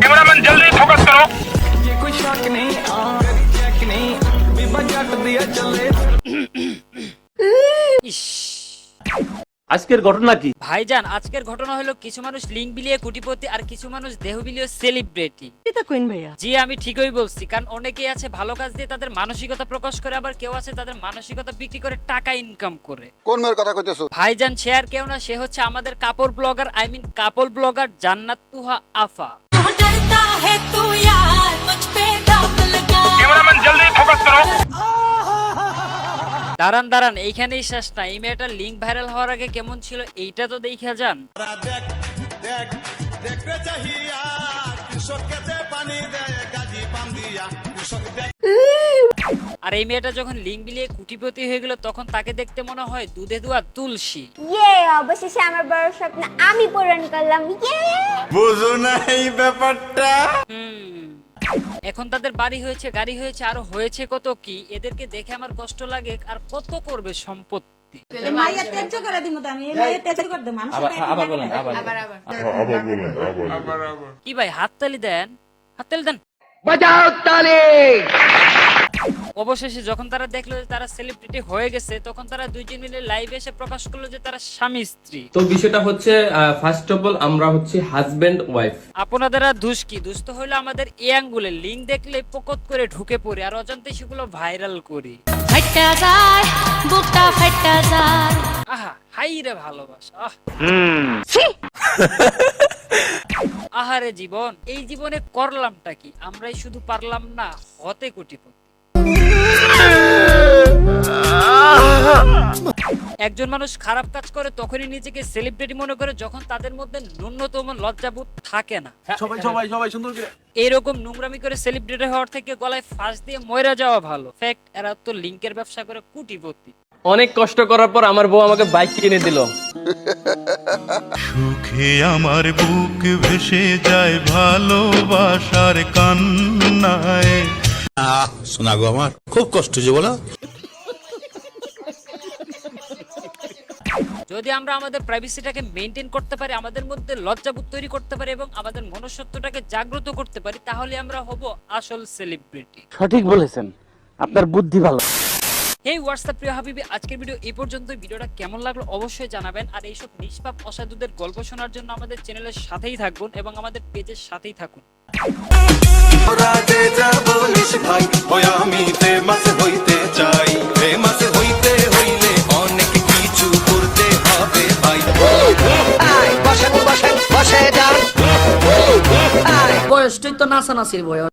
Cameraman जल्दी focus करो। ये कोई शक नहीं चेक नहीं बीबा जट दिया चले। আজকের ঘটনা কি ভাইজান আজকের ঘটনা হলো কিছু মানুষ লিঙ্ক বিলিয়ে কোটিপতি আর কিছু মানুষ দেহ বিলিয়ে সেলিব্রিটি। এটা কোন ভাইয়া? জি আমি ঠিকই বলছি, কারণ অনেকেই আছে ভালো কাজ দিয়ে তাদের মানসিকতা প্রকাশ করে, আবার কেউ আছে তাদের মানসিকতা বিক্রি করে টাকা ইনকাম করে। কোন মেয়ের কথা কইতেছো? ভাইজান সে আর কেউ না, সে হচ্ছে আমাদের কাপড় ব্লগার, কাপল ব্লগার জান্নাত তুহা আফা। कैमरामैन जल्दी फोकस करो। দাঁড়ান এইখানেই শেষ না, এই মেয়েটার লিঙ্ক ভাইরাল হওয়ার আগে কেমন ছিল এইটা তো দেখা যান। আর এই মেয়েটা যখন লিঙ্ক বিলিয়ে কোটিপতি হয়ে গেল তখন তাকে দেখতে মনে হয় দুধে দুয়া তুলসী। অবশেষে আমার বড় স্বপ্ন আমি পূরণ করলাম। বুঝো না এই ব্যাপারটা। এখন তাদের বাড়ি হয়েছে, গাড়ি হয়েছে, আরো হয়েছে কত কি। এদেরকে দেখে আমার কষ্ট লাগে, আর কত করবে সম্পত্তি। কি ভাই হাততালি দেন, হাততালি দেন। অবশেষে যখন তারা দেখলো যে তারা সেলিব্রিটি হয়ে গেছে, তখন তারা দুইজন মিলে লাইভে এসে প্রকাশ করলো যে তারা স্বামী স্ত্রী। তো বিষয়টা হচ্ছে ফার্স্ট অফ অল আমরা হচ্ছে হাজবেন্ড ওয়াইফ। আপনাদের দুষ কি? দুষ্ট হইলো আমাদের এই আঙ্গুলের লিঙ্ক দেখলে পকত করে ঢুকে পড়ি আর অজান্তে সেগুলো ভাইরাল করি। আহা হাই রে ভালোবাসা, আহারে জীবন, এই জীবনে করলামটা কি? আমরাই শুধু পারলাম না হতে কোটিপতি। একজন মানুষ খারাপ কাজ করে তখনই নিজেকে সেলিব্রিটি মনে করে যখন তাদের মধ্যে ন্যূনতম লজ্জাবোধ থাকে না। সবাই সুন্দর করে এইরকম নোংরামি করে সেলিব্রিটি হওয়ার থেকে গলায় ফাঁস দিয়ে মরে যাওয়া ভালো। ফ্যাক্ট, এরা তো লিঙ্কের ব্যবসা করে কোটিপতি। অনেক কষ্ট করার পর আমার বউ আমাকে বাইক কিনে দিল। সুখে আমার বুক ভেসে যায় ভালোবাসার কান্নায়। শোনা গো, আমার খুব কষ্ট যে বলো। যদি আমরা আমাদের প্রাইভেসিটাকে মেইনটেইন করতে পারি, আমাদের মধ্যে লজ্জাবোধ তৈরি করতে পারি এবং আমাদের মনুষ্যত্বটাকে জাগ্রত করতে পারি, তাহলে আমরা হব আসল সেলিব্রিটি। সঠিক বলেছেন, আপনার বুদ্ধি ভালো। হেই হোয়াটসঅ্যাপ প্রিয় হাবিবি, আজকের ভিডিও এই পর্যন্ত। ভিডিওটা কেমন লাগলো অবশ্যই জানাবেন, আর এইসব নিষ্পাপ অসাধুদের গল্প শোনার জন্য আমাদের চ্যানেলের সাথেই থাকুন এবং আমাদের পেজের সাথেই থাকুন। ভাই ওই আমি ফেমাস হইতে চাই, ফেমাস হইতে হইলে অনেক কিছু করতে হবে ভাই। বয়সটাই তো নাচানাচির বয়স।